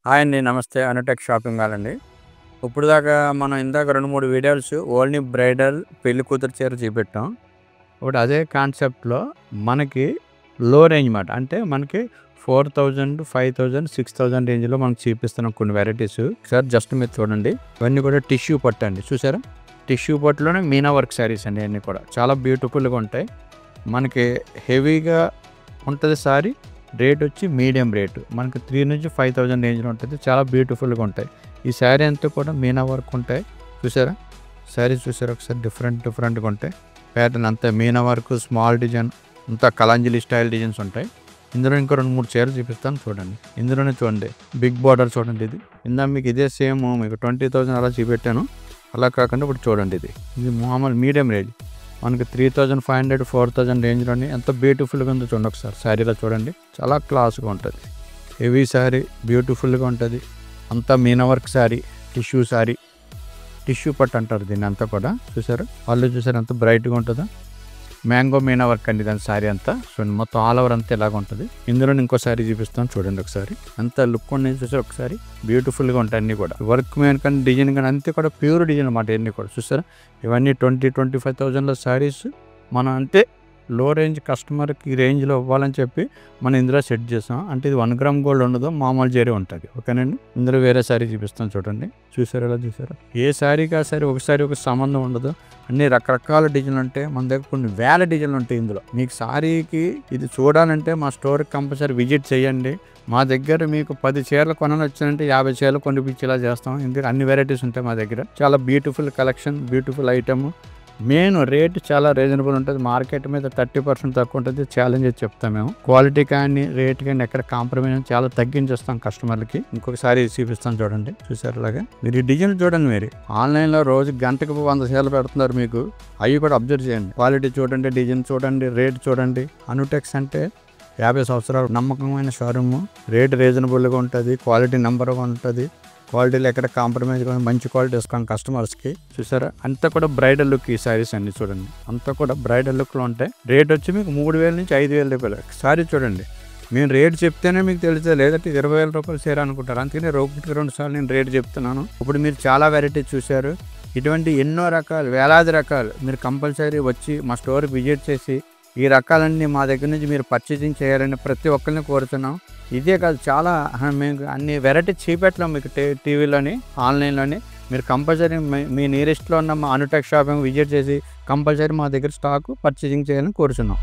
Hi అండి. నమస్తే. Anutech shopping mall అండి. ఇప్పుడు దాకా మనం ఇందాక 2, 3 వీడియోస్ ఓన్లీ బ్రైడల్ పెళ్లి కూతురు చీర చూపెట్టాం. ఇప్పుడు అదే కాన్సెప్ట్‌లో మనకి లో రేంజ్ మాట. అంటే మనకి 4000, 5000, 6000 రేంజ్‌లో మనకు చూపిస్తున్నాం కొన్ని వెరైటీస్. ఒకసారి జస్ట్ మీరు చూడండి. ఇవన్నీ కూడా టిష్యూ పట్టు అండి. చూసారా? టిష్యూ పట్టులోనే మీనా వర్క్ శారీస్ అండి అన్నీ కూడా. చాలా బ్యూటిఫుల్‌గా ఉంటాయి. మనకి హెవీగా ఉంటుంది సారీ. రేట్ వచ్చి మీడియం రేటు. మనకి 3,000-5,000 రేంజ్‌లో ఉంటుంది. చాలా బ్యూటిఫుల్‌గా ఉంటాయి. ఈ శారీ అంతా కూడా మీనా వర్క్ ఉంటాయి. చూసారా? శారీస్ చూసారా ఒకసారి డిఫరెంట్‌గా ఉంటాయి. ప్యాటర్న్ అంతా మీనా వర్క్, స్మాల్ డిజైన్ అంతా కలంజలి స్టైల్ డిజైన్స్ ఉంటాయి. ఇందులో ఇంకో 2, 3 చీరలు చూపిస్తాను చూడండి. ఇందులోనే చూడండి బిగ్ బార్డర్ చూడండి ఇది. ఇందాక మీకు ఇదే సేమ్ మీకు 20,000 అలా చూపెట్టాను. అలా కాకుండా ఇప్పుడు చూడండి ఇది మామూలు మీడియం రేంజ్. మనకి 3,500, 4,000 రేంజ్లోని ఎంత బ్యూటిఫుల్గా ఉందో చూడండి ఒకసారి. శారీలో చూడండి చాలా క్లాస్గా ఉంటుంది. హెవీ శారీ బ్యూటిఫుల్గా ఉంటుంది. అంతా Meena work sari, tissue sari, tissue పట్టు అంటారు దీన్ని అంతా కూడా. చూసారు వాళ్ళు చూసారు ఎంత బ్రైట్గా ఉంటుందో. మ్యాంగో మీనా వర్క్ అండి దాని శారీ అంతా. చూడండి మొత్తం ఆల్ ఓవర్ అంతా ఇలాగ ఉంటుంది. ఇందులో ఇంకో శారీ చూపిస్తాను చూడండి ఒకసారి. అంత లుక్ ఉండేది చూసారు ఒకసారి. బ్యూటిఫుల్గా ఉంటాయి అన్నీ కూడా. వర్క్ మీద కానీ డిజైన్ కానీ అంతే కూడా ప్యూర్ డిజైన్ అన్నమాట ఇవన్నీ కూడా. చూసారా ఇవన్నీ 20,000-25,000లో శారీస్. మనం అంటే లో రేంజ్ కస్టమర్కి ఈ రేంజ్లో ఇవ్వాలని చెప్పి మనం ఇందులో సెట్ చేసాం. అంటే ఇది 1 గ్రామ్ గోల్డ్ ఉండదు, మామూలు జరీ ఉంటుంది. ఓకేనండి. ఇందులో వేరే శారీ చూపిస్తాను చూడండి. చూసారు ఎలా చూసారా? ఏ శారీకి ఆ శారీ ఒక సంబంధం ఉండదు. అన్ని రకరకాల డిజైన్లు ఉంటాయి. మన దగ్గర కొన్ని వేల డిజైన్లు ఉంటాయి ఇందులో. మీకు శారీకి ఇది చూడాలంటే మా స్టోర్కి కంపల్సరీ విజిట్ చేయండి. మా దగ్గర మీకు 10 చీరలు కొనని వచ్చానంటే 50 చీరలు కొనిపించేలా చేస్తాం. ఎందుకంటే అన్ని వెరైటీస్ ఉంటాయి మా దగ్గర. చాలా beautiful collection, beautiful item. Main rate చాలా రీజనబుల్ ఉంటుంది. మార్కెట్ మీద 30% తక్కువ ఉంటుంది. ఛాలెంజ్ చెప్తాం మేము. క్వాలిటీ కానీ రేట్ కానీ ఎక్కడ కాంప్రమైజ్ చాలా తగ్గించేస్తాం కస్టమర్లకి. ఇంకొకసారి చూపిస్తాం చూడండి. చూసారు అలాగా మీరు ఈ డిజైన్ చూడండి. మీరు ఆన్లైన్లో రోజు గంటకు 100 చీరలు పెడుతున్నారు. మీకు అవి కూడా అబ్జర్వ్ చేయండి. క్వాలిటీ చూడండి, డిజైన్ చూడండి, రేట్ చూడండి. అనుటెక్స్ అంటే 50 సంవత్సరాలు నమ్మకమైన షోరూమ్. రేట్ రీజనబుల్గా ఉంటుంది. క్వాలిటీ నెంబర్ 1 ఉంటుంది. క్వాలిటీలో ఎక్కడ కాంప్రమైజ్ కానీ మంచి క్వాలిటీ ఇస్తాం కస్టమర్స్కి. చూసారా అంతా కూడా బ్రైడల్ లుక్. ఈ శారీస్ అన్ని చూడండి అంతా కూడా బ్రైడల్ లుక్లో ఉంటాయి. రేట్ వచ్చి మీకు 3,000 నుంచి 5,000 రూపాయలు. శారీ చూడండి. మేము రేట్ చెప్తేనే మీకు తెలిసే, లేదంటే 20,000 రూపాయలు చీర అనుకుంటారు. అందుకనే 1-2 సార్లు నేను రేట్ చెప్తున్నాను. ఇప్పుడు మీరు చాలా వెరైటీస్ చూశారు. ఇటువంటి ఎన్నో రకాలు, వేలాది రకాలు మీరు కంపల్సరీ వచ్చి మా స్టోర్ విజిట్ చేసి ఈ రకాలన్నీ మా దగ్గర నుంచి మీరు పర్చేసింగ్ చేయాలని ప్రతి ఒక్కరిని కోరుతున్నాం. ఇదే కాదు చాలా మేము అన్ని వెరైటీ చూపెట్టలేం మీకు టీవీలోని, ఆన్లైన్లోని. మీరు కంపల్సరీ మీ నియరెస్ట్లో ఉన్న మా అనుటెక్ షాపింగ్ విజిట్ చేసి కంపల్సరీ మా దగ్గర స్టాక్ పర్చేసింగ్ చేయాలని కోరుతున్నాం.